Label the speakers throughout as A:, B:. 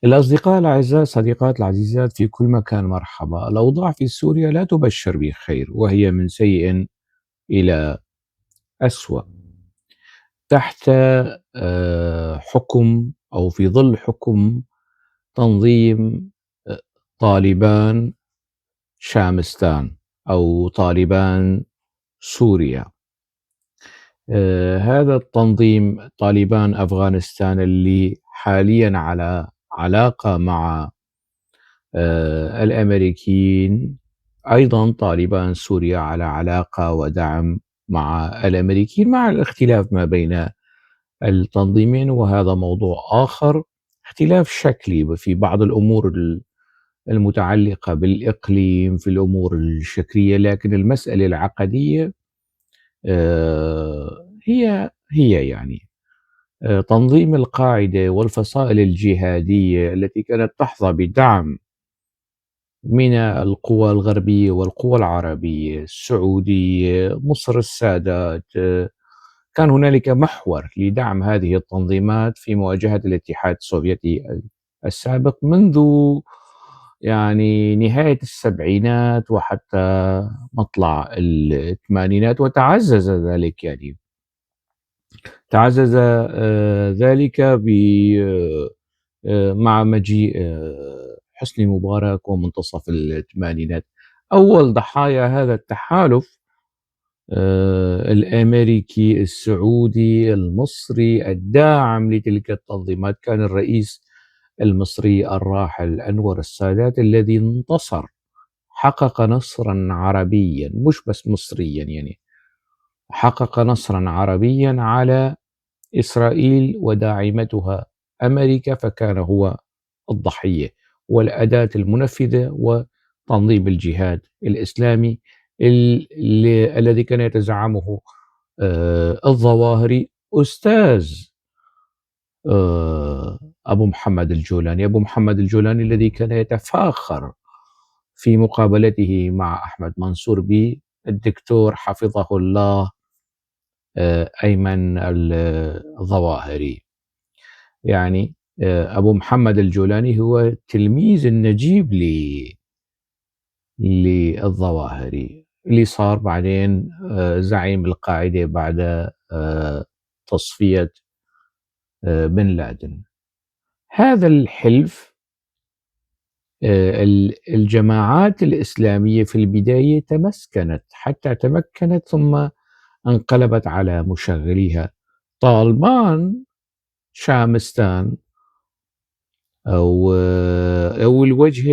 A: الأصدقاء الأعزاء، الصديقات العزيزات في كل مكان، مرحبا. الأوضاع في سوريا لا تبشر بخير، وهي من سيء إلى أسوأ تحت حكم أو في ظل حكم تنظيم آه، طالبان شامستان أو طالبان سوريا. هذا التنظيم طالبان أفغانستان اللي حاليا على علاقة مع الأمريكيين، أيضا طالبان سوريا على علاقة ودعم مع الأمريكيين، مع الاختلاف ما بين التنظيمين، وهذا موضوع آخر. اختلاف شكلي في بعض الأمور المتعلقة بالإقليم، في الأمور الشكلية، لكن المسألة العقدية هي يعني تنظيم القاعدة والفصائل الجهادية التي كانت تحظى بدعم من القوى الغربية والقوى العربية، السعودية، مصر السادات. كان هنالك محور لدعم هذه التنظيمات في مواجهة الاتحاد السوفيتي السابق منذ يعني نهاية السبعينات وحتى مطلع الثمانينات، وتعزز ذلك يعني تعزز ذلك مع مجيء حسني مبارك ومنتصف الثمانينات. أول ضحايا هذا التحالف الأمريكي السعودي المصري الداعم لتلك التنظيمات كان الرئيس المصري الراحل أنور السادات، الذي انتصر، حقق نصرا عربيا مش بس مصريا، يعني حقق نصرا عربيا على إسرائيل وداعمتها أمريكا، فكان هو الضحية والأداة المنفذة وتنظيم الجهاد الإسلامي الذي كان يتزعمه الظواهري، أستاذ أبو محمد الجولاني. أبو محمد الجولاني الذي كان يتفاخر في مقابلته مع أحمد منصور بالدكتور حفظه الله أيمن الظواهري. يعني أبو محمد الجولاني هو تلميذ النجيب للظواهري، اللي صار بعدين زعيم القاعدة بعد تصفية بن لادن. هذا الحلف، الجماعات الإسلامية في البداية تمسكنت حتى تمكنت، ثم انقلبت على مشغليها. طالبان شامستان أو الوجه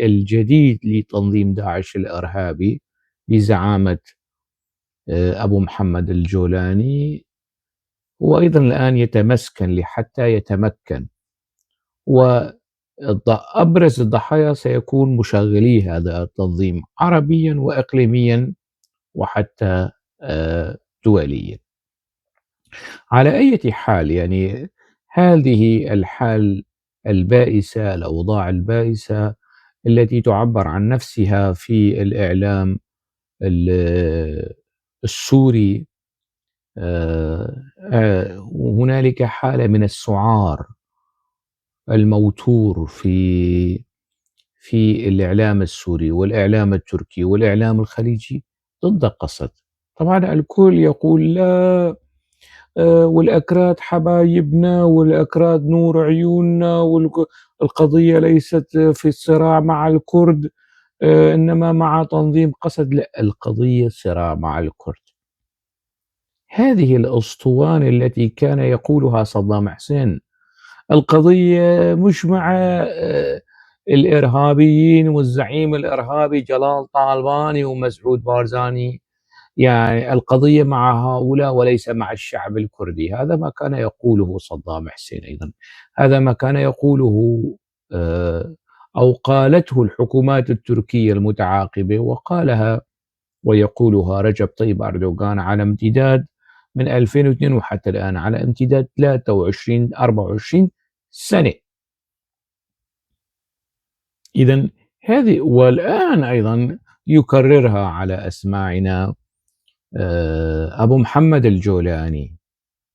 A: الجديد لتنظيم داعش الإرهابي بزعامة أبو محمد الجولاني، وأيضا الآن يتمسكن لحتى يتمكن، وأبرز الضحايا سيكون مشغلي هذا التنظيم عربيا وإقليميا وحتى دوليا. على أي حال، يعني هذه الحال البائسة، الأوضاع البائسة التي تعبر عن نفسها في الإعلام السوري، هنالك حالة من السعار الموتور في الإعلام السوري والإعلام التركي والإعلام الخليجي ضد قسد. طبعا الكل يقول لا، والأكراد حبايبنا، والأكراد نور عيوننا، والقضية ليست في الصراع مع الكرد إنما مع تنظيم قسد. لا، القضية صراع مع الكرد. هذه الأسطوانة التي كان يقولها صدام حسين، القضية مش مع الإرهابيين والزعيم الإرهابي جلال طالباني ومسعود بارزاني، يعني القضية مع هؤلاء وليس مع الشعب الكردي. هذا ما كان يقوله صدام حسين، أيضا هذا ما كان يقوله آه، أو قالته الحكومات التركية المتعاقبة، وقالها ويقولها رجب طيب أردوغان على امتداد من 2002 وحتى الآن، على امتداد 23 24 سنة. إذا هذه، والآن أيضا يكررها على أسماعنا أبو محمد الجولاني.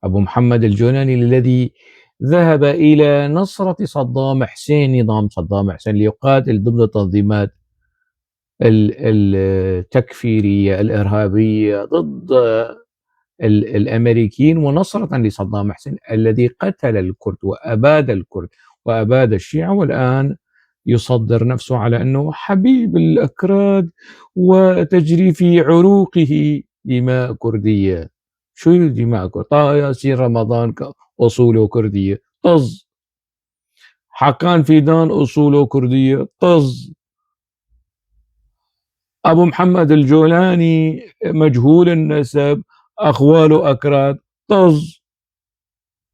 A: أبو محمد الجولاني الذي ذهب إلى نصرة صدام حسين، نظام صدام حسين، ليقاتل ضد التنظيمات التكفيرية الإرهابية ضد الأمريكيين، ونصرة لصدام حسين الذي قتل الكرد وأباد الكرد وأباد الشيعة، والآن يصدر نفسه على أنه حبيب الأكراد وتجري في عروقه دماء كردية. شو دماء كردية؟ طه ياسين رمضان أصوله كردية، طز. حكان فيدان أصوله كردية، طز. أبو محمد الجولاني مجهول النسب، أخواله أكراد، طز.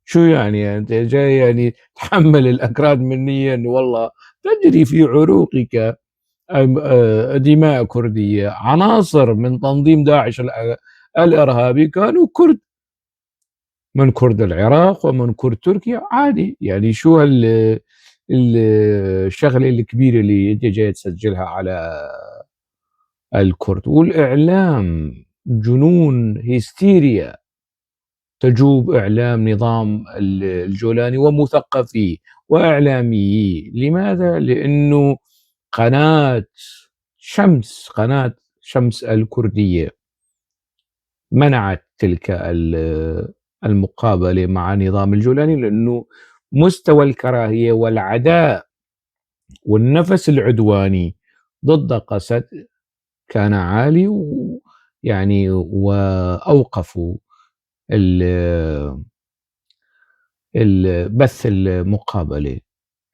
A: شو يعني أنت جاي يعني تحمل الأكراد منيا أنه والله تجري في عروقك دماء كردية. عناصر من تنظيم داعش الإرهابي كانوا كرد، من كرد العراق ومن كرد تركيا، عادي يعني. شو الشغلة الكبيرة اللي أنت جاي تسجلها على الكرد؟ والإعلام جنون، هيستيريا تجوب إعلام نظام الجولاني ومثقفيه وإعلامييه. لماذا؟ لأنه قناة قناة شمس الكردية منعت تلك المقابلة مع نظام الجولاني، لأنه مستوى الكراهية والعداء والنفس العدواني ضد قسد كان عالي، يعني وأوقفوا البث المقابلة.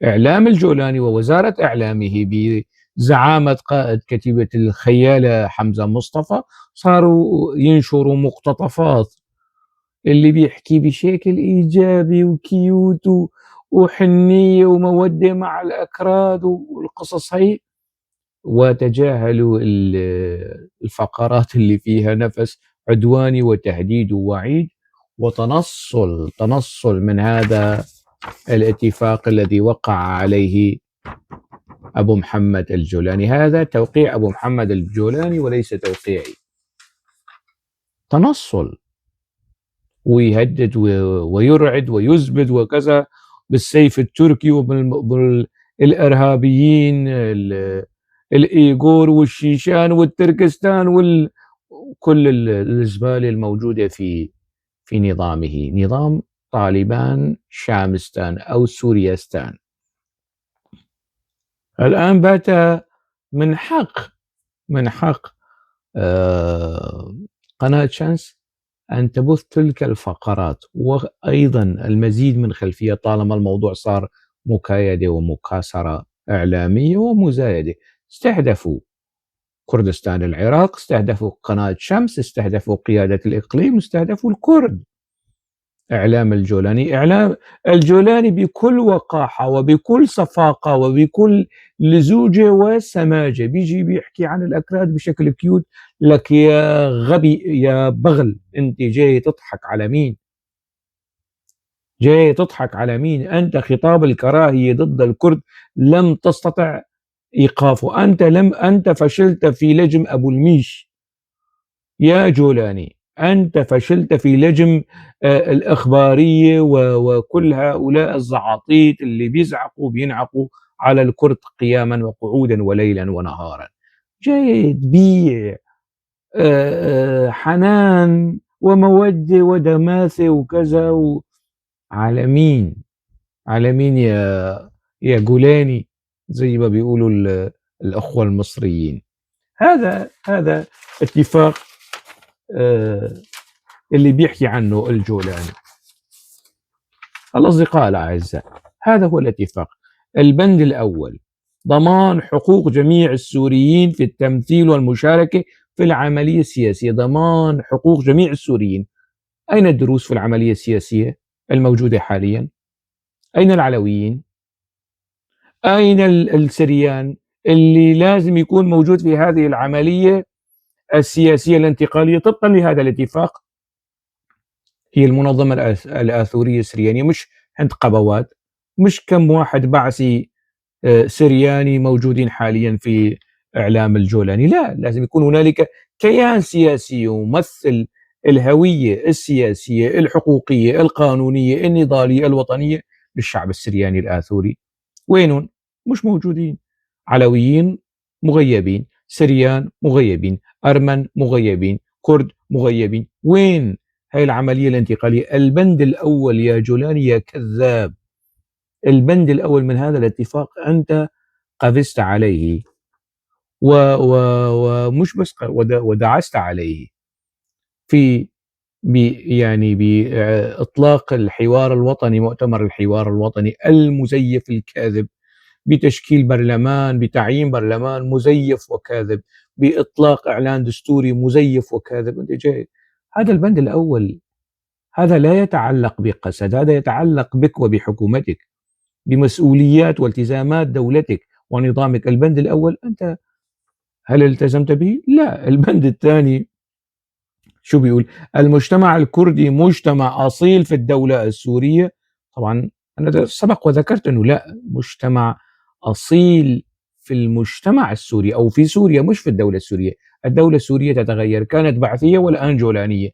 A: إعلام الجولاني ووزارة إعلامه بزعامة قائد كتيبة الخيالة حمزة مصطفى صاروا ينشروا مقتطفات اللي بيحكي بشكل إيجابي وكيوت وحنية ومودة مع الأكراد والقصص هي، وتجاهلوا الفقرات اللي فيها نفس عدواني وتهديد ووعيد تنصل من هذا الاتفاق الذي وقع عليه أبو محمد الجولاني. هذا توقيع أبو محمد الجولاني وليس توقيعي. تنصل، ويهدد ويرعد ويزبد وكذا بالسيف التركي وبالإرهابيين الإيغور والشيشان والتركستان وكل الزبالة الموجودة في نظامه، نظام طالبان شامستان أو سوريستان. الآن بات من حق قناة شمس أن تبث تلك الفقرات، وأيضا المزيد من خلفية طالما الموضوع صار مكايدة ومكاسرة إعلامية ومزايدة. استهدفوا كردستان العراق، استهدفوا قناة شمس، استهدفوا قيادة الإقليم، استهدفوا الكرد. إعلام الجولاني بكل وقاحة وبكل صفاقة وبكل لزوجة وسماجة بيجي بيحكي عن الأكراد بشكل كيوت. لك يا غبي يا بغل، أنت جاي تضحك على مين؟ جاي تضحك على مين؟ أنت خطاب الكراهية ضد الكرد لم تستطع إيقافه. أنت فشلت في لجم أبو الميش يا جولاني، أنت فشلت في لجم الإخبارية وكل هؤلاء الزعاطيط اللي بينعقوا على الكرد قياما وقعودا وليلا ونهارا. جاي تبيع حنان ومودة ودماثة وكذا على مين؟ على مين يا جولاني زي ما بيقولوا الأخوة المصريين؟ هذا اتفاق اللي بيحكي عنه الجولاني. الأصدقاء الأعزاء، هذا هو الاتفاق. البند الأول: ضمان حقوق جميع السوريين في التمثيل والمشاركة في العملية السياسية. ضمان حقوق جميع السوريين. أين الدروز في العملية السياسية الموجودة حاليا؟ أين العلويين؟ أين السريان اللي لازم يكون موجود في هذه العملية السياسية الانتقالية طبقا لهذا الاتفاق؟ هي المنظمة الآثورية السريانية، مش عند قبوات، مش كم واحد بعثي سرياني موجودين حاليا في إعلام الجولاني. لا، لازم يكون هنالك كيان سياسي يمثل الهوية السياسية الحقوقية القانونية النضالية الوطنية للشعب السرياني الآثوري. وينهم؟ مش موجودين. علويين مغيبين، سريان مغيبين، أرمن مغيبين، كرد مغيبين. وين هاي العملية الانتقالية؟ البند الأول يا جولاني يا كذاب، البند الأول من هذا الاتفاق أنت قفزت عليه ومش بس ودعست عليه في يعني بإطلاق الحوار الوطني، مؤتمر الحوار الوطني المزيف الكاذب، بتشكيل برلمان، بتعيين برلمان مزيف وكاذب، بإطلاق إعلان دستوري مزيف وكاذب. أنت جاي، هذا البند الأول، هذا لا يتعلق بقسد، هذا يتعلق بك وبحكومتك، بمسؤوليات والتزامات دولتك ونظامك. البند الأول أنت هل التزمت به؟ لا. البند الثاني شو بيقول؟ المجتمع الكردي مجتمع أصيل في الدولة السورية. طبعا أنا سبق وذكرت أنه لا، مجتمع أصيل في المجتمع السوري أو في سوريا، مش في الدولة السورية. الدولة السورية تتغير، كانت بعثية والآن جولانية،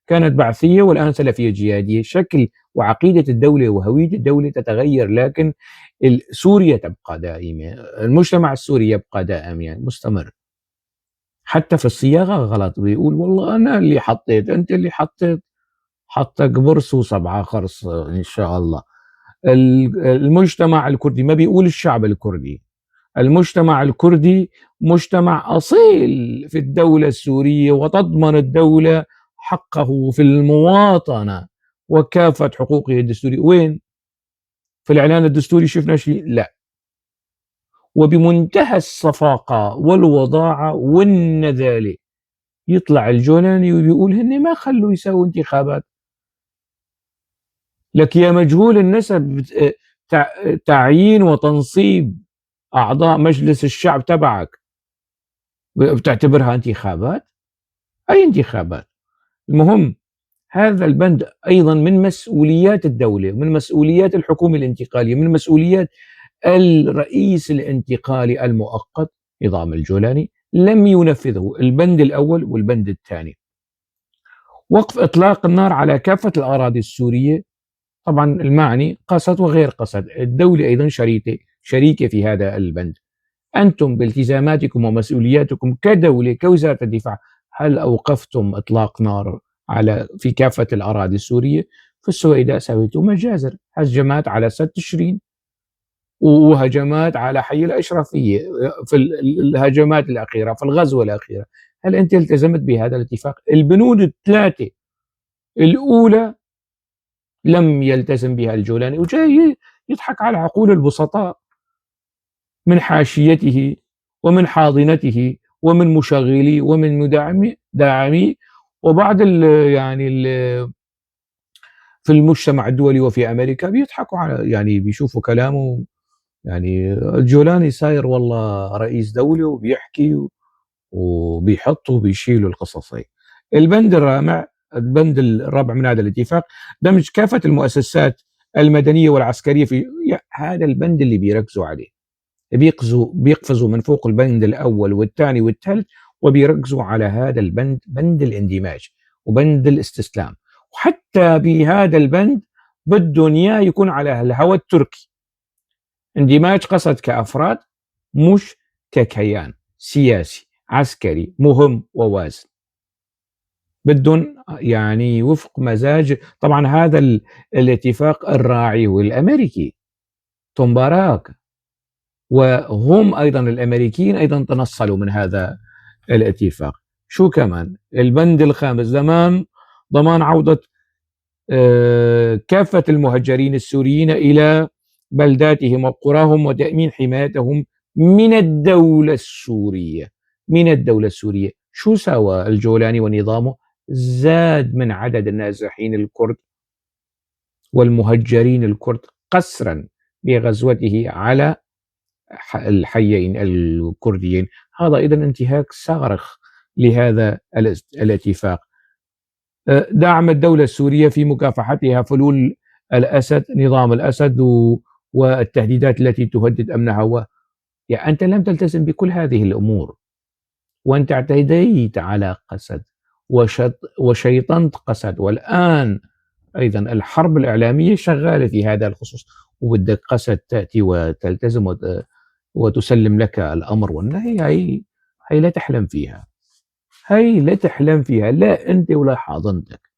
A: كانت بعثية والآن سلفية جهادية. شكل وعقيدة الدولة وهوية الدولة تتغير، لكن سوريا تبقى دائمة، المجتمع السوري يبقى دائم يعني مستمر. حتى في الصياغة غلط، بيقول والله أنا اللي حطيت، أنت اللي حطيت، حطك برص وسبعة خرص إن شاء الله. المجتمع الكردي، ما بيقول الشعب الكردي، المجتمع الكردي مجتمع أصيل في الدولة السورية، وتضمن الدولة حقه في المواطنة وكافة حقوقه الدستورية. وين؟ في الإعلان الدستوري شفنا شيء؟ لا. وبمنتهى الصفاقة والوضاعة والنذالة يطلع الجولاني وبيقول هن ما خلوا يسووا انتخابات. لك يا مجهول النسب، تعيين وتنصيب أعضاء مجلس الشعب تبعك بتعتبرها انتخابات؟ أي انتخابات؟ المهم، هذا البند أيضا من مسؤوليات الدولة، من مسؤوليات الحكومة الانتقالية، من مسؤوليات الرئيس الانتقالي المؤقت نظام الجولاني. لم ينفذه البند الأول والبند الثاني. وقف إطلاق النار على كافة الأراضي السورية. طبعا المعني قصد وغير قصد، الدولة أيضا شريكة في هذا البند. أنتم بالتزاماتكم ومسؤولياتكم كدولة كوزارة الدفاع، هل أوقفتم إطلاق نار في كافة الأراضي السورية؟ في السويداء سويتوا مجازر، هجمات على سد تشرين وهجمات على حي الأشرفية في الهجمات الأخيرة، في الغزوة الأخيرة. هل أنت التزمت بهذا الاتفاق؟ البنود الثلاثة الأولى لم يلتزم بها الجولاني، وجاي يضحك على عقول البسطاء من حاشيته ومن حاضنته ومن مشغلي ومن داعمي وبعض يعني في المجتمع الدولي وفي امريكا بيضحكوا على، يعني بيشوفوا كلامه. يعني الجولاني صاير والله رئيس دولة وبيحكي وبيحط وبيشيل القصص هي. البند الرابع من هذا الاتفاق دمج كافة المؤسسات المدنية والعسكرية في هذا البند اللي بيركزوا عليه. بيقفزوا من فوق البند الأول والثاني والثالث وبيركزوا على هذا البند، بند الاندماج وبند الاستسلام. وحتى بهذا البند بدهم اياه يكون على الهوى التركي، اندماج قصد كأفراد مش ككيان سياسي عسكري مهم ووازن. بدهم يعني وفق مزاج. طبعا هذا الاتفاق الراعي والامريكي توم باراك، وهم ايضا الامريكيين ايضا تنصلوا من هذا الاتفاق. شو كمان؟ البند الخامس ضمان عودة كافة المهجرين السوريين إلى بلداتهم وقراهم وتأمين حمايتهم من الدولة السورية. من الدولة السورية. شو سوى الجولاني ونظامه؟ زاد من عدد النازحين الكرد والمهجرين الكرد قسرا بغزوته على الحيين الكرديين. هذا أيضا انتهاك صارخ لهذا الاتفاق. دعم الدولة السورية في مكافحتها فلول الأسد، نظام الأسد والتهديدات التي تهدد أمنها. يعني أنت لم تلتزم بكل هذه الأمور، وأنت اعتديت على قسد وشيطنت قسد. والآن أيضا الحرب الإعلامية شغالة في هذا الخصوص، وبدك قسد تأتي وتلتزم وتسلم لك الأمر والنهي. هي لا تحلم فيها، هي لا تحلم فيها، لا أنت ولا حاضنتك،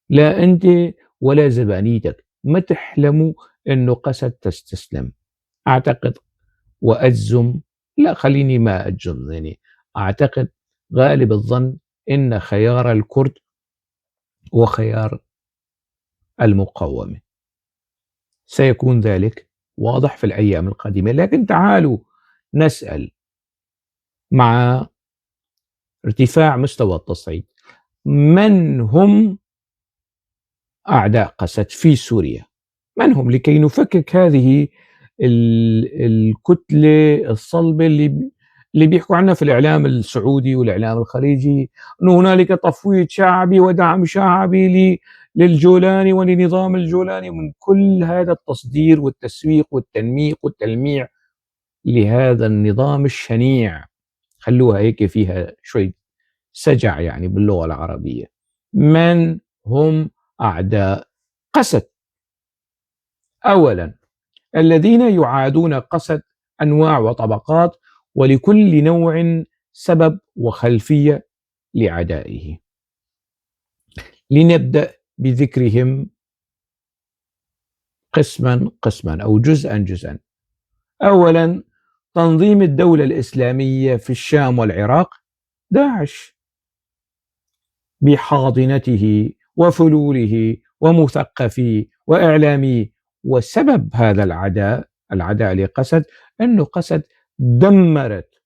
A: لا أنت ولا زبانيتك ما تحلموا أنه قسد تستسلم. أعتقد وأجزم، لا خليني ما أجزم، يعني أعتقد غالب الظن إن خيار الكرد هو خيار المقاومة. سيكون ذلك واضح في الأيام القادمة. لكن تعالوا نسأل، مع ارتفاع مستوى التصعيد، من هم أعداء قسد في سوريا؟ من هم؟ لكي نفكك هذه الكتلة الصلبة اللي بيحكوا عنها في الإعلام السعودي والإعلام الخليجي، أنه هنالك تفويض شعبي ودعم شعبي للجولاني ولنظام الجولاني، من كل هذا التصدير والتسويق والتنميق والتلميع لهذا النظام الشنيع. خلوها هيك فيها شوي سجع يعني باللغة العربية. من هم أعداء قسد؟ أولا، الذين يعادون قسد أنواع وطبقات، ولكل نوع سبب وخلفية لعدائه. لنبدأ بذكرهم قسما قسما أو جزءا جزءا. أولا، تنظيم الدولة الإسلامية في الشام والعراق، داعش بحاضنته وفلوله ومثقفيه وإعلاميه. وسبب هذا العداء لقسد أنه قسد دمرت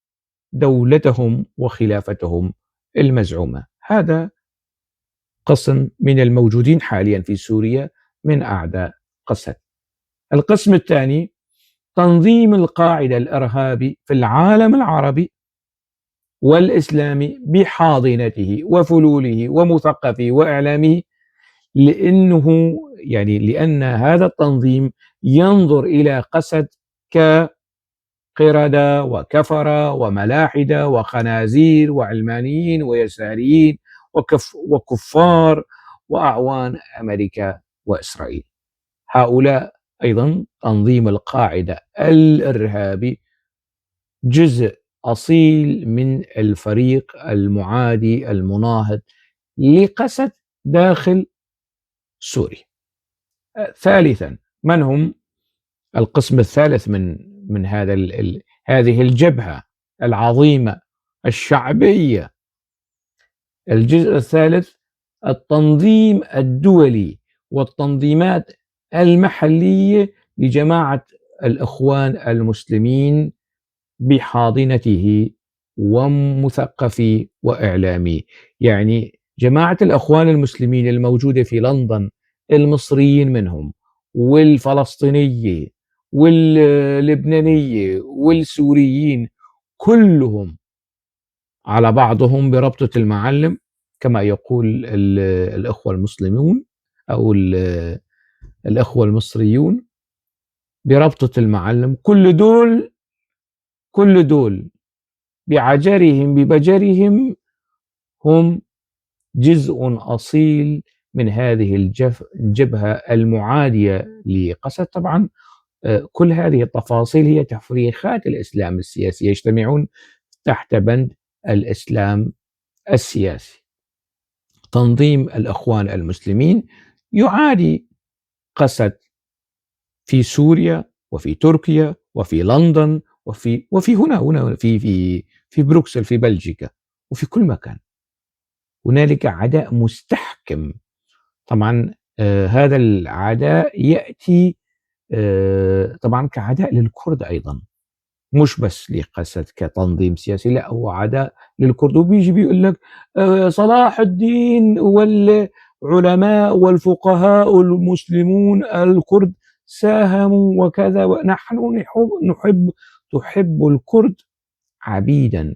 A: دولتهم وخلافتهم المزعومة. هذا قسم من الموجودين حاليا في سوريا من أعداء قسد. القسم الثاني، تنظيم القاعدة الإرهابي في العالم العربي والإسلامي بحاضنته وفلوله ومثقفيه وإعلامه، لأن هذا التنظيم ينظر إلى قسد كقردة وكفرة وملاحدة وخنازير وعلمانيين ويساريين وكفار وأعوان أمريكا وإسرائيل. هؤلاء أيضا تنظيم القاعدة الإرهابي جزء أصيل من الفريق المعادي المناهض لقسد داخل سوريا. ثالثا، من هم القسم الثالث من هذه الجبهة العظيمة الشعبية؟ الجزء الثالث، التنظيم الدولي والتنظيمات المحلية لجماعة الإخوان المسلمين بحاضنته ومثقفي وإعلامي. يعني جماعة الإخوان المسلمين الموجودة في لندن، المصريين منهم والفلسطينية واللبنانية والسوريين، كلهم على بعضهم بربطة المعلم كما يقول الإخوة المسلمون أو الإخوة المصريون، بربطة المعلم. كل دول بعجرهم ببجرهم هم جزء أصيل من هذه الجبهة المعادية لقسد. طبعا كل هذه التفاصيل هي تفريخات الإسلام السياسي، يجتمعون تحت بند الإسلام السياسي. تنظيم الإخوان المسلمين يعادي قسد في سوريا وفي تركيا وفي لندن وفي هنا في بروكسل في بلجيكا وفي كل مكان. هنالك عداء مستحكم. طبعا هذا العداء يأتي طبعا كعداء للكرد أيضا، مش بس لقسد كتنظيم سياسي، لا هو عداء للكرد. وبيجي بيقول لك صلاح الدين والعلماء والفقهاء المسلمون الكرد ساهموا وكذا، ونحن تحب الكرد عبيدا،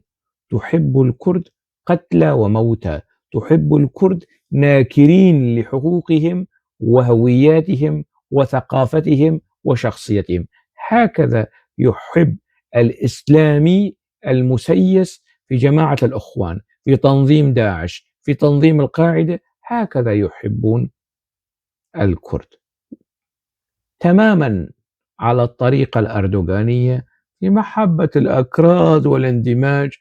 A: تحب الكرد قتلى وموتى، تحب الكرد ناكرين لحقوقهم وهوياتهم وثقافتهم وشخصيتهم. هكذا يحب الإسلامي المسيس في جماعة الإخوان، في تنظيم داعش، في تنظيم القاعدة هكذا يحبون الكرد، تماما على الطريقة الأردوغانية في محبة الأكراد والاندماج،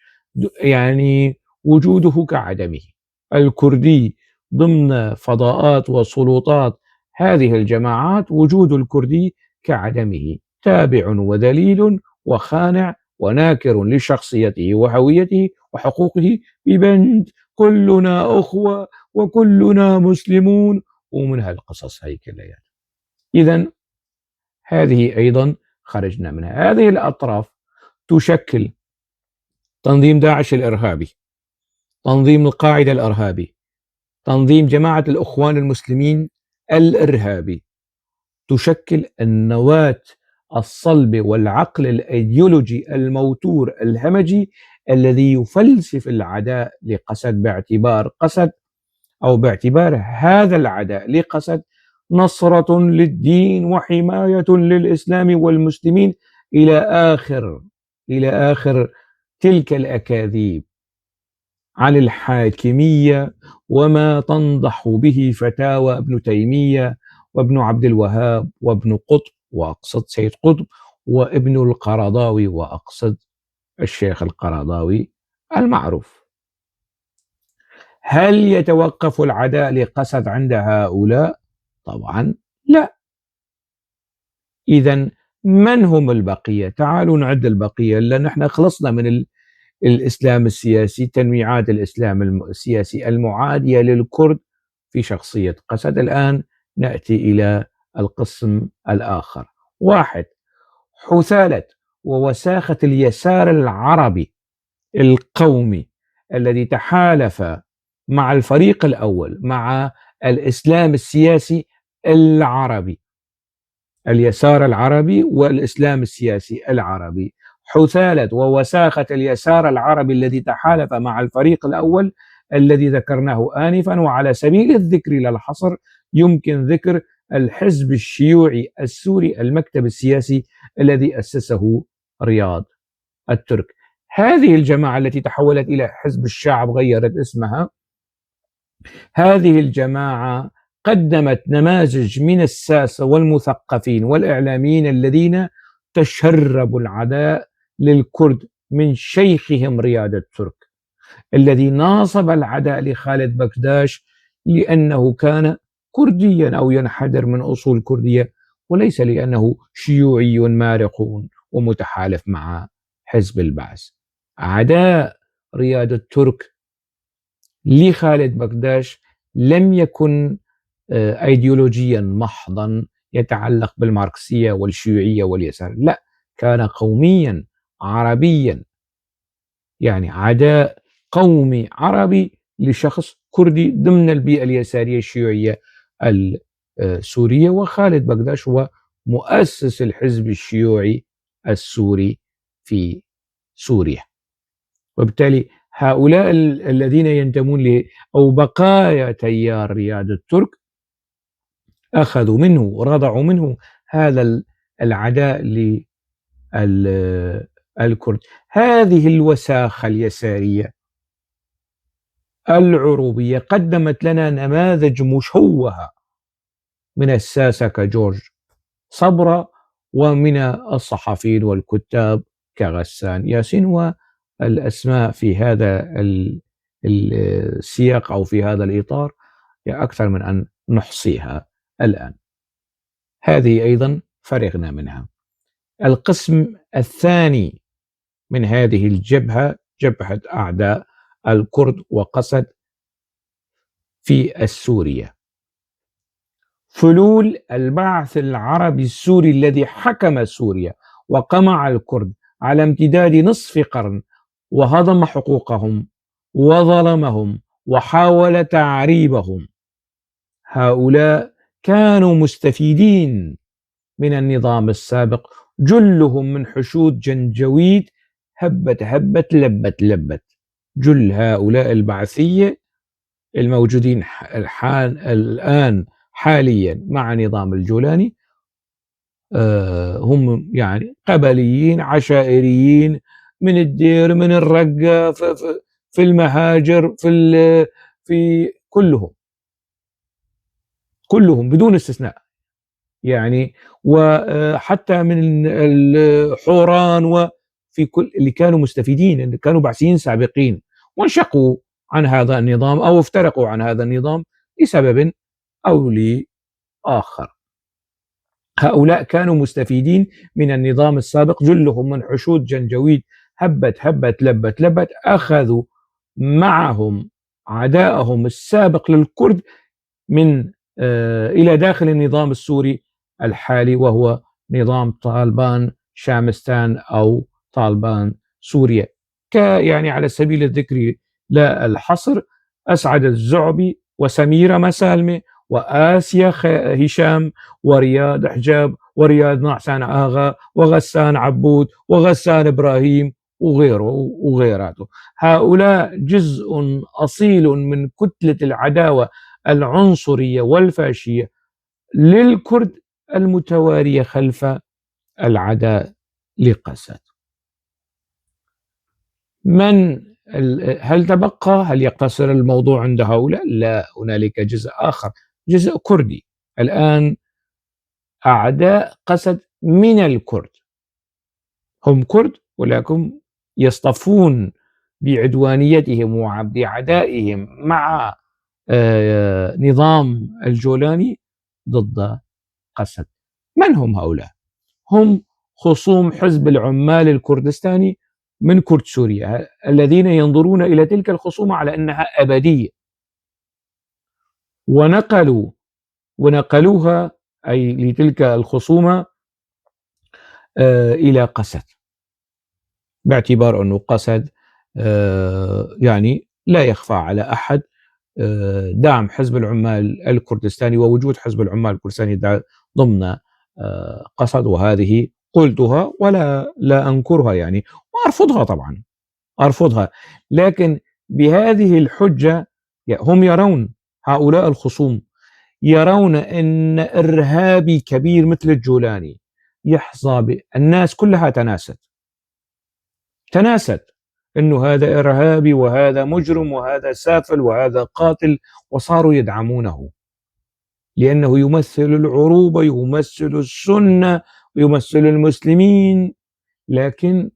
A: يعني وجوده كعدمه. الكردي ضمن فضاءات وسلطات هذه الجماعات، وجود الكردي كعدمه، تابع وذليل وخانع وناكر لشخصيته وهويته وحقوقه، ببند كلنا أخوة وكلنا مسلمون ومن هالقصص هاي كلها. إذن هذه أيضا خرجنا منها. هذه الأطراف تشكل تنظيم داعش الإرهابي، تنظيم القاعدة الإرهابي، تنظيم جماعة الإخوان المسلمين الإرهابي، تشكل النواة الصلب والعقل الأيديولوجي الموتور الهمجي الذي يفلسف العداء لقسد باعتبار قسد، أو باعتبار هذا العداء لقسد نصرة للدين وحماية للإسلام والمسلمين إلى آخر تلك الأكاذيب عن الحاكمية وما تنضح به فتاوى ابن تيمية وابن عبد الوهاب وابن قطب، وأقصد سيد قطب، وابن القرضاوي، وأقصد الشيخ القرضاوي المعروف. هل يتوقف العداء لقسد عند هؤلاء؟ طبعا لا. إذن من هم البقية؟ تعالوا نعد البقية، لأن احنا خلصنا من الإسلام السياسي، تنويعات الإسلام السياسي المعادية للكرد في شخصية قسد. الآن نأتي إلى القسم الآخر. واحد، حثالة ووساخة اليسار العربي القومي الذي تحالف مع الفريق الأول، مع الإسلام السياسي العربي، اليسار العربي والإسلام السياسي العربي. حثالة ووساخة اليسار العربي الذي تحالف مع الفريق الأول الذي ذكرناه آنفا، وعلى سبيل الذكر لا الحصر يمكن ذكر الحزب الشيوعي السوري، المكتب السياسي الذي أسسه رياض الترك. هذه الجماعة التي تحولت إلى حزب الشعب، غيرت اسمها، هذه الجماعة قدمت نماذج من الساسة والمثقفين والإعلاميين الذين تشربوا العداء للكرد من شيخهم رياض الترك، الذي ناصب العداء لخالد بكداش لأنه كان كرديا أو ينحدر من أصول كردية، وليس لأنه شيوعي مارق ومتحالف مع حزب البعث. عداء رياض الترك لخالد بكداش لم يكن أيديولوجيا محضا يتعلق بالماركسية والشيوعية واليسار، لا، كان قوميا عربيا، يعني عداء قومي عربي لشخص كردي ضمن البيئة اليسارية الشيوعية السورية. وخالد بكداش هو مؤسس الحزب الشيوعي السوري في سوريا. وبالتالي هؤلاء الذين ينتمون أو بقايا تيار رياض الترك أخذوا منه ورضعوا منه هذا العداء للكرد. هذه الوساخة اليسارية العروبية قدمت لنا نماذج مشوهة من الساسة كجورج صبرا، ومن الصحفيين والكتاب كغسان ياسين، والأسماء في هذا السياق أو في هذا الإطار أكثر من أن نحصيها الآن. هذه أيضا فرغنا منها. القسم الثاني من هذه الجبهة، جبهة أعداء الكرد وقسد في السورية، فلول البعث العربي السوري الذي حكم سوريا وقمع الكرد على امتداد نصف قرن، وهضم حقوقهم وظلمهم وحاول تعريبهم. هؤلاء كانوا مستفيدين من النظام السابق، جلهم من حشود جنجويد، هبت هبت لبت لبت. جل هؤلاء البعثية الموجودين الآن حاليا مع نظام الجولاني هم يعني قبليين عشائريين من الدير، من الرقة، في المهاجر، في كلهم بدون استثناء يعني، وحتى من الحوران وفي كل اللي كانوا مستفيدين، اللي كانوا بعثيين سابقين وانشقوا عن هذا النظام أو افترقوا عن هذا النظام لسبب أو لآخر. هؤلاء كانوا مستفيدين من النظام السابق، جلهم من حشود جنجويد، هبت هبت لبت لبت، أخذوا معهم عداءهم السابق للكرد من إلى داخل النظام السوري الحالي، وهو نظام طالبان شامستان أو طالبان سوريا. يعني على سبيل الذكر لا الحصر، أسعد الزعبي وسميرة مسالمة وآسيا هشام ورياض حجاب ورياض نعسان آغا وغسان عبود وغسان إبراهيم وغيره وغيراته. هؤلاء جزء أصيل من كتلة العداوة العنصرية والفاشية للكرد المتوارية خلف العداء لقسد. هل تبقى؟ هل يقتصر الموضوع عند هؤلاء؟ لا، هنالك جزء آخر، جزء كردي. الآن أعداء قسد من الكرد هم كرد، ولكن يصطفون بعدوانيتهم وبعدائهم مع نظام الجولاني ضد قسد. من هم هؤلاء؟ هم خصوم حزب العمال الكردستاني من كرد سوريا، الذين ينظرون إلى تلك الخصومة على أنها أبدية، ونقلوها أي لتلك الخصومة إلى قسد، باعتبار أنه قسد يعني لا يخفى على أحد دعم حزب العمال الكردستاني ووجود حزب العمال الكردستاني ضمن قسد، وهذه قلتها ولا أنكرها يعني، وأرفضها طبعا، أرفضها. لكن بهذه الحجة هم يرون، هؤلاء الخصوم يرون أن إرهابي كبير مثل الجولاني يحظى الناس كلها تناست أنه هذا إرهابي وهذا مجرم وهذا سافل وهذا قاتل، وصاروا يدعمونه لأنه يمثل العروبة، يمثل السنة، يمثل المسلمين. لكن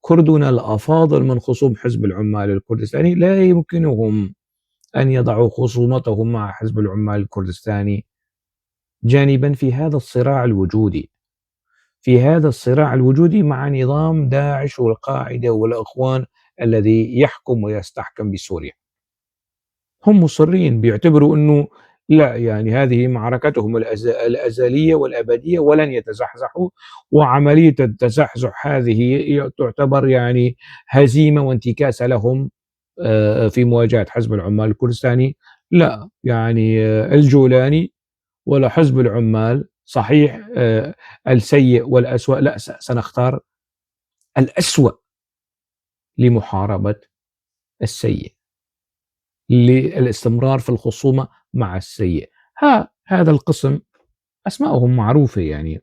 A: كردنا الأفاضل من خصوم حزب العمال الكردستاني لا يمكنهم أن يضعوا خصومتهم مع حزب العمال الكردستاني جانبا في هذا الصراع الوجودي، مع نظام داعش والقاعدة والأخوان الذي يحكم ويستحكم بسوريا. هم مصرين، بيعتبروا أنه لا، يعني هذه معركتهم الأزلية والأبدية ولن يتزحزحوا، وعملية التزحزح هذه تعتبر يعني هزيمة وانتكاسة لهم في مواجهة حزب العمال الكردستاني. لا، يعني الجولاني ولا حزب العمال صحيح السيء والأسوأ، لا، سنختار الأسوأ لمحاربة السيء، للاستمرار في الخصومة مع السيء. هذا القسم أسماءهم معروفة يعني.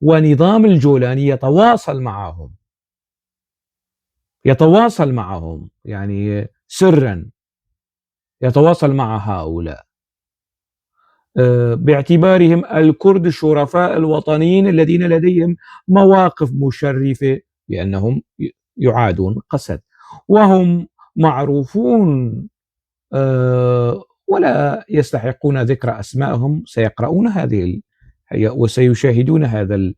A: ونظام الجولاني يتواصل معهم يعني سرا، يتواصل مع هؤلاء باعتبارهم الكرد الشرفاء الوطنيين الذين لديهم مواقف مشرفة، لأنهم يعادون قسد وهم معروفون ولا يستحقون ذكر أسمائهم. سيقرؤون هذه وسيشاهدون هذا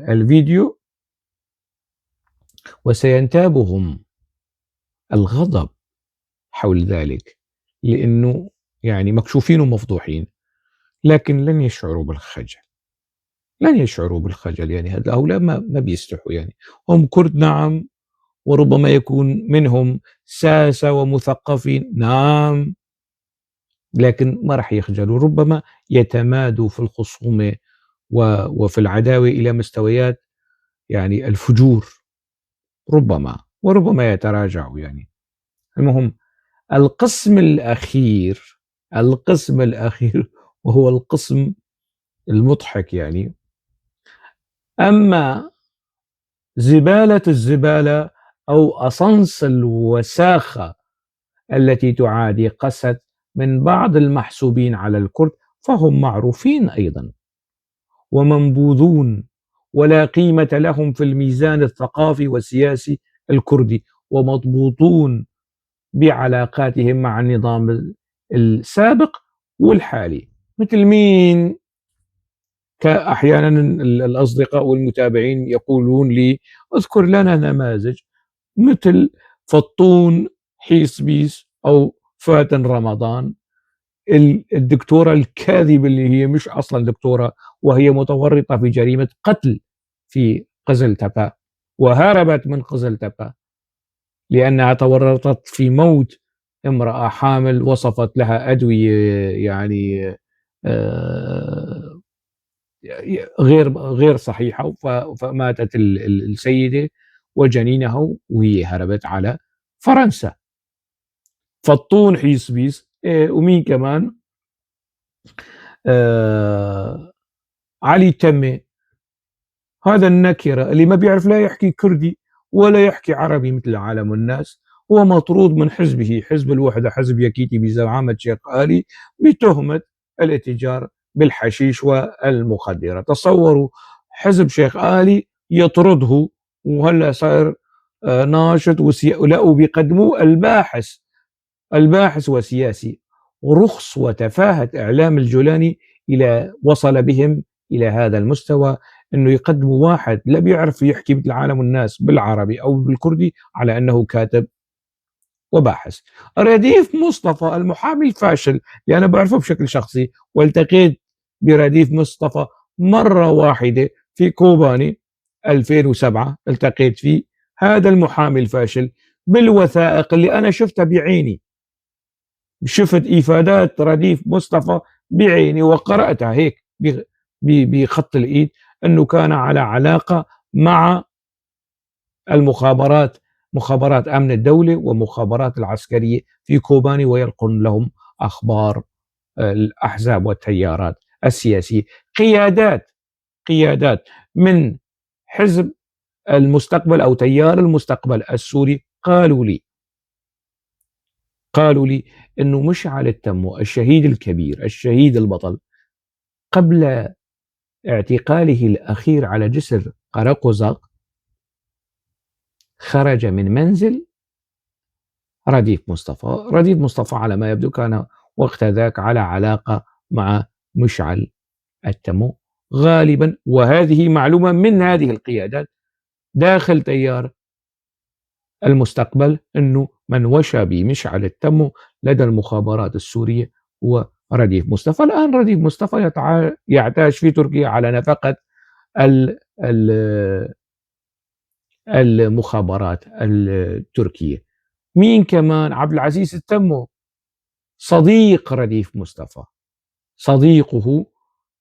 A: الفيديو وسينتابهم الغضب حول ذلك، لأنه يعني مكشوفين ومفضوحين، لكن لن يشعروا بالخجل. يعني هؤلاء ما بيستحوا، يعني هم كرد نعم، وربما يكون منهم ساسة ومثقفين نعم، لكن ما راح يخجلوا. ربما يتمادوا في الخصومة وفي العداوة إلى مستويات يعني الفجور، وربما يتراجعوا يعني. المهم القسم الأخير وهو القسم المضحك يعني. أما زبالة الزبالة أو أصنص الوساخة التي تعادي قسد من بعض المحسوبين على الكرد، فهم معروفين أيضا ومنبوذون، ولا قيمة لهم في الميزان الثقافي والسياسي الكردي، ومضبوطون بعلاقاتهم مع النظام السابق والحالي. مثل مين؟ أحيانا الأصدقاء والمتابعين يقولون لي اذكر لنا نماذج مثل فطون حيصبيس أو فاتن رمضان، الدكتورة الكاذبة اللي هي مش أصلا دكتورة، وهي متورطة في جريمة قتل في قزلتبة، وهربت من قزلتبة لأنها تورطت في موت امرأة حامل وصفت لها أدوية يعني آه، غير صحيحة، فماتت السيدة وجنينها وهي هربت على فرنسا. فطون حيصبيس ومين كمان؟ علي تمة، هذا النكرة اللي ما بيعرف لا يحكي كردي ولا يحكي عربي مثل عالم الناس، هو مطرود من حزبه، حزب الوحدة، حزب يكيتي بزعامة شيخ آلي، بتهمة الاتجار بالحشيش والمخدرات. تصوروا حزب شيخ آلي يطرده، وهلا صاير ناشط لا وبيقدموه الباحث وسياسي. رخص وتفاهة إعلام الجولاني وصل بهم إلى هذا المستوى، أنه يقدموا واحد لا بيعرف يحكي مثل عالم الناس بالعربي أو بالكردي على أنه كاتب وباحث. رديف مصطفى المحامي الفاشل اللي أنا بعرفه بشكل شخصي، والتقيت برديف مصطفى مرة واحدة في كوباني 2007، التقيت فيه. هذا المحامي الفاشل بالوثائق اللي أنا شفتها بعيني، شفت إفادات رديف مصطفى بعيني وقرأتها هيك بخط الإيد، أنه كان على علاقة مع المخابرات، مخابرات أمن الدولة ومخابرات العسكرية في كوباني، ويلقون لهم أخبار الأحزاب والتيارات السياسية. قيادات من حزب المستقبل أو تيار المستقبل السوري قالوا لي أنه مشعل التمو الشهيد الكبير الشهيد البطل قبل اعتقاله الأخير على جسر قراقوزاق خرج من منزل رديف مصطفى على ما يبدو كان وقت ذاك على علاقة مع مشعل التمو غالبا، وهذه معلومة من هذه القيادات داخل تيار المستقبل، أنه من وشى بمشعل التمو لدى المخابرات السورية هو رديف مصطفى. الآن رديف مصطفى يعتاش في تركيا على نفقة المخابرات التركية. مين كمان؟ عبد العزيز التمو صديق رديف مصطفى، صديقه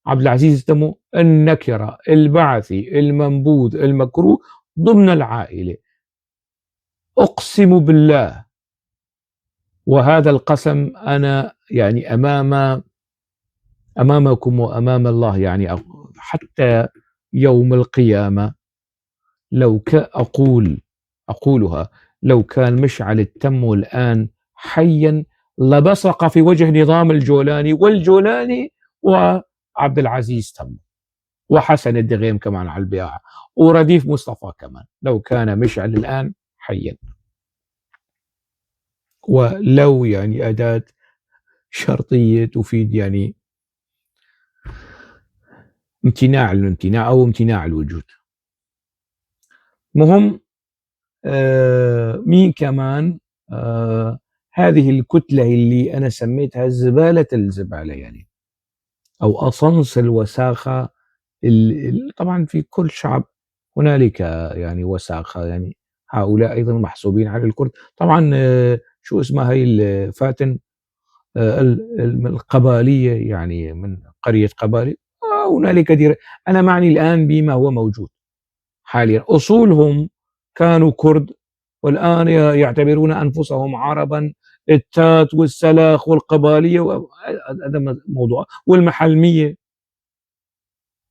A: عبد العزيز التمو النكرة البعثي المنبوذ المكروه ضمن العائلة. أقسم بالله، وهذا القسم أنا يعني أمامكم وأمام الله، يعني حتى يوم القيامة لو أقولها، لو كان مشعل التمو الآن حيا لبصق في وجه نظام الجولاني والجولاني وعبد العزيز تمو وحسن الدغيم كمان على البياعة ورديف مصطفى كمان، لو كان مشعل الآن حيا. ولو يعني أداة شرطية تفيد يعني امتناع الامتناع أو امتناع الوجود. مهم مين كمان؟ هذه الكتلة اللي أنا سميتها زبالة الزبالة، يعني أو أصنص الوساخة. طبعا في كل شعب هنالك يعني وساخة، يعني هؤلاء أيضا محسوبين على الكرد. طبعا شو اسمها هي الفاتن القبالية، يعني من قرية قبالي. هنالك أنا معني الآن بما هو موجود حاليا، أصولهم كانوا كرد والآن يعتبرون أنفسهم عربا. التات والسلاخ والقبالية هذا موضوع، والمحلمية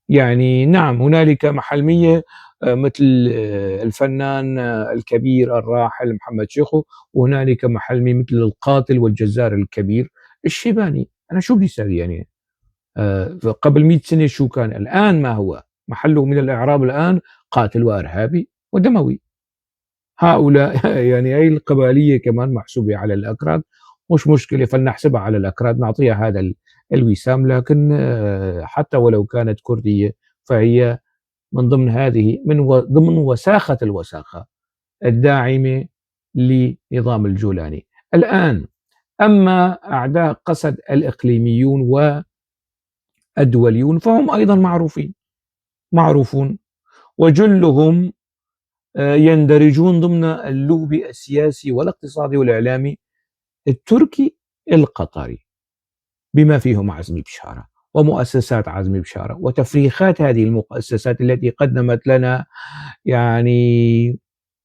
A: يعني نعم هنالك محلمية مثل الفنان الكبير الراحل محمد شيخو، وهنالك محلمي مثل القاتل والجزار الكبير الشيباني. أنا شو بدي أسوي يعني؟ قبل 100 سنة شو كان، الآن ما هو؟ محله من الإعراب الآن قاتل وإرهابي ودموي. هؤلاء يعني هي القبلية كمان محسوبة على الأكراد، مش مشكلة فلنحسبها على الأكراد، نعطيها هذا الوسام، لكن حتى ولو كانت كردية فهي من ضمن هذه ضمن وساخة الوساخة الداعمة لنظام الجولاني. الآن أما أعداء قسد الإقليميون والدوليون فهم أيضا معروفون، وجلهم يندرجون ضمن اللوبي السياسي والاقتصادي والإعلامي التركي القطري، بما فيهم عزمي بشارة ومؤسسات عزمي بشارة وتفريخات هذه المؤسسات التي قدمت لنا يعني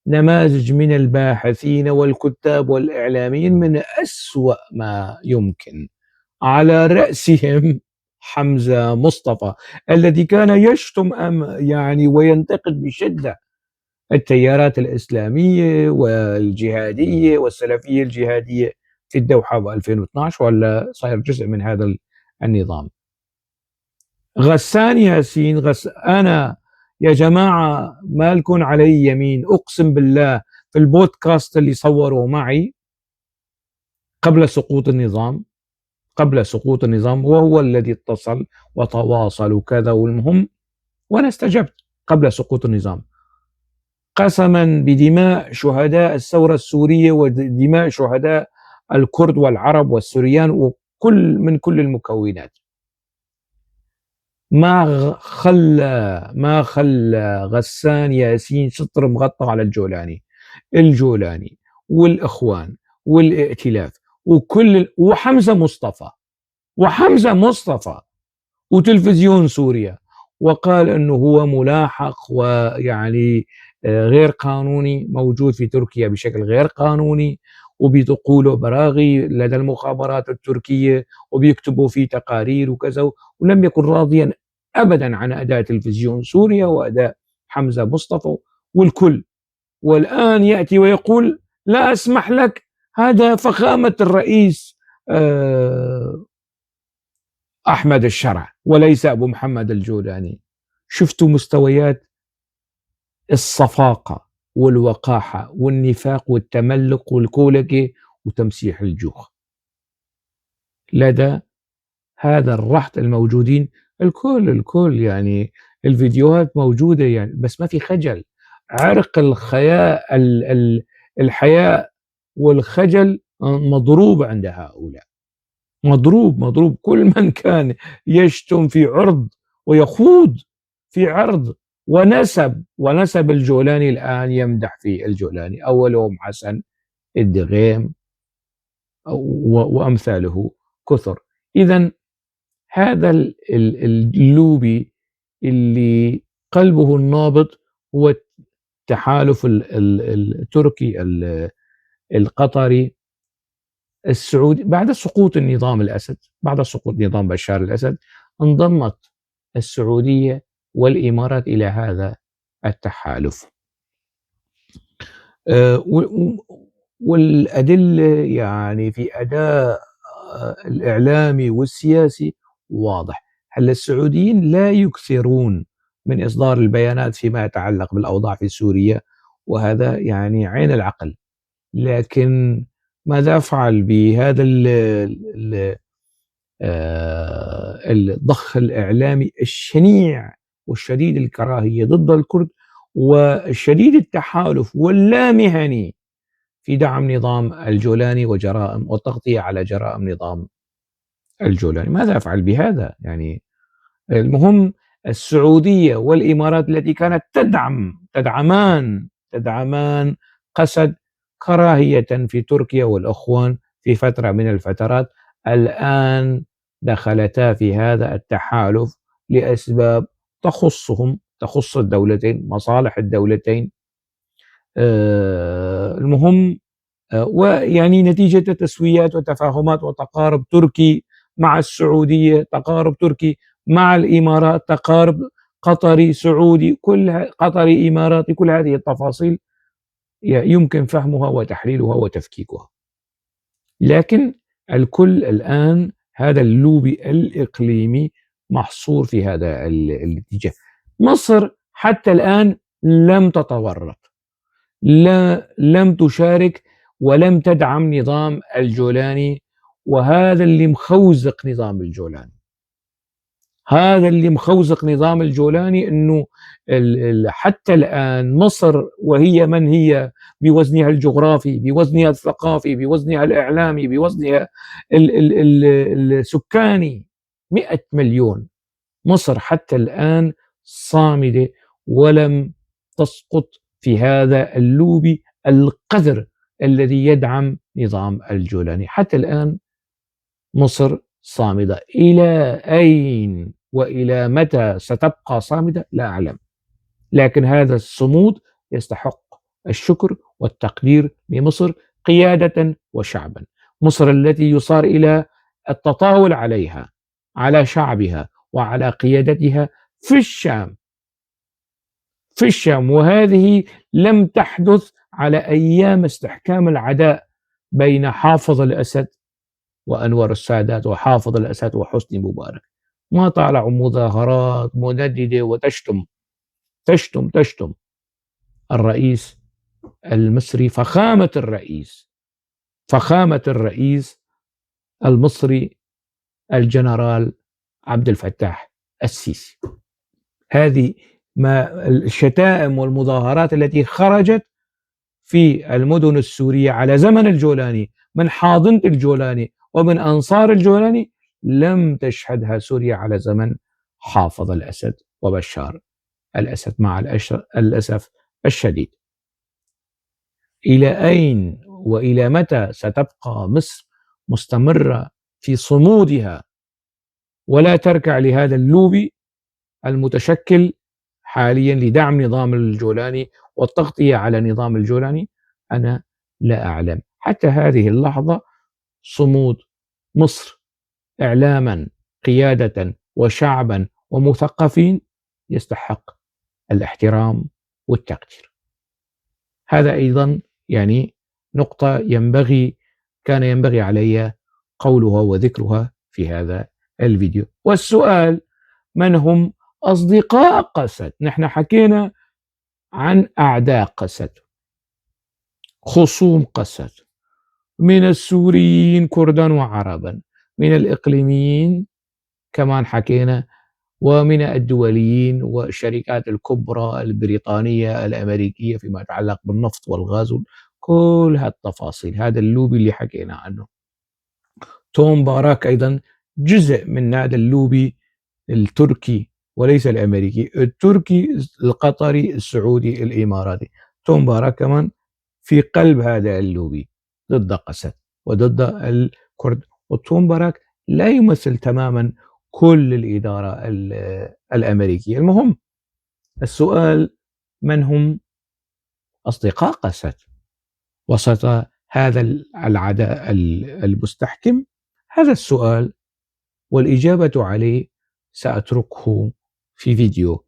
A: نماذج من الباحثين والكتاب والإعلاميين من أسوأ ما يمكن، على رأسهم حمزة مصطفى الذي كان يشتم يعني وينتقد بشدة التيارات الإسلامية والجهادية والسلفية الجهادية في الدوحة ب2012، ولا صاير جزء من هذا النظام. غسان ياسين أنا يا جماعة ما لكم علي يمين، أقسم بالله في البودكاست اللي صوروا معي قبل سقوط النظام، وهو الذي اتصل وتواصل وكذا، والمهم وأنا استجبت قبل سقوط النظام، قسما بدماء شهداء الثورة السورية ودماء شهداء الكرد والعرب والسوريان من كل المكونات، ما خلى غسان ياسين سطر مغطى على الجولاني والإخوان والائتلاف وحمزة مصطفى وتلفزيون سوريا، وقال أنه هو ملاحق ويعني غير قانوني، موجود في تركيا بشكل غير قانوني، وبيدقوا براغي لدى المخابرات التركية وبيكتبوا فيه تقارير وكذا، ولم يكن راضيا أبدا عن أداء تلفزيون سوريا وأداء حمزة مصطفى والكل. والآن يأتي ويقول لا أسمح لك، هذا فخامة الرئيس أحمد الشرع وليس أبو محمد الجولاني. شفتوا مستويات الصفاقة والوقاحة والنفاق والتملق والكولكة وتمسيح الجوخ لدى هذا الرحط الموجودين. الكل يعني الفيديوهات موجودة يعني، بس ما في خجل. عرق الحياء والخجل مضروب عند هؤلاء، مضروب. كل من كان يشتم في عرض ويخوض في عرض ونسب الجولاني الآن يمدح في الجولاني، أولهم حسن الدغيم وأمثاله كثر. إذا هذا اللوبي اللي قلبه النابض هو التحالف التركي القطري السعودي. بعد سقوط نظام بشار الأسد انضمت السعودية والإمارات إلى هذا التحالف، والأدلة يعني في أداء الإعلامي والسياسي واضح. هل السعوديين لا يكثرون من إصدار البيانات فيما يتعلق بالأوضاع في سوريا، وهذا يعني عين العقل، لكن ماذا أفعل بهذا الضخ الإعلامي الشنيع والشديد الكراهية ضد الكرد والشديد التحالف واللامهني في دعم نظام الجولاني وجرائم والتغطية على جرائم نظام الجولاني؟ ماذا أفعل بهذا يعني؟ المهم السعودية والإمارات التي كانت تدعمان قسد كراهية في تركيا والأخوان في فترة من الفترات، الآن دخلتا في هذا التحالف لأسباب تخص الدولتين، مصالح الدولتين. المهم ويعني نتيجة تسويات وتفاهمات وتقارب تركي مع السعودية، تقارب تركي مع الإمارات تقارب قطري سعودي، كل قطري إماراتي، كل هذه التفاصيل يمكن فهمها وتحليلها وتفكيكها. لكن الكل الآن هذا اللوبي الإقليمي محصور في هذا الاتجاه. مصر حتى الآن لم تتورط، لم تشارك ولم تدعم نظام الجولاني، وهذا اللي مخوزق نظام الجولاني. هذا اللي مخوزق نظام الجولاني انه حتى الان مصر وهي من هي بوزنها الجغرافي، بوزنها الثقافي، بوزنها الاعلامي، بوزنها السكاني 100 مليون، مصر حتى الان صامده ولم تسقط في هذا اللوبي القذر الذي يدعم نظام الجولاني. حتى الان مصر صامدة. إلى أين وإلى متى ستبقى صامدة لا أعلم، لكن هذا الصمود يستحق الشكر والتقدير لمصر قيادة وشعبا. مصر التي يصار إلى التطاول عليها، على شعبها وعلى قيادتها في الشام، في الشام، وهذه لم تحدث على أيام استحكام العداء بين حافظ الأسد وأنور السادات وحافظ الأسد وحسني مبارك. ما طالعوا مظاهرات منددة وتشتم تشتم الرئيس المصري، فخامة الرئيس المصري الجنرال عبد الفتاح السيسي. هذه ما الشتائم والمظاهرات التي خرجت في المدن السورية على زمن الجولاني من حاضنة الجولاني ومن أنصار الجولاني لم تشهدها سوريا على زمن حافظ الأسد وبشار الأسد مع الأسف الشديد. إلى أين وإلى متى ستبقى مصر مستمرة في صمودها ولا تركع لهذا اللوبي المتشكل حاليا لدعم نظام الجولاني والتغطية على نظام الجولاني؟ أنا لا أعلم. حتى هذه اللحظة صمود مصر إعلاما، قيادة وشعبا ومثقفين يستحق الاحترام والتقدير. هذا أيضا يعني نقطة كان ينبغي علي قولها وذكرها في هذا الفيديو. والسؤال: من هم أصدقاء قسد؟ نحن حكينا عن أعداء قسد، خصوم قسد، من السوريين كردا وعربا، من الإقليميين كمان حكينا، ومن الدوليين والشركات الكبرى البريطانية الأمريكية فيما يتعلق بالنفط والغاز، كل هالتفاصيل. هذا اللوبي اللي حكينا عنه. توم باراك أيضا جزء من هذا اللوبي التركي وليس الأمريكي، التركي القطري السعودي الإماراتي. توم باراك كمان في قلب هذا اللوبي ضد قسد وضد الكرد. وتوم باراك لا يمثل تماما كل الإدارة الأمريكية. المهم السؤال: من هم أصدقاء قسد وسط هذا العداء المستحكم؟ هذا السؤال والإجابة عليه سأتركه في فيديو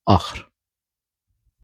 A: آخر.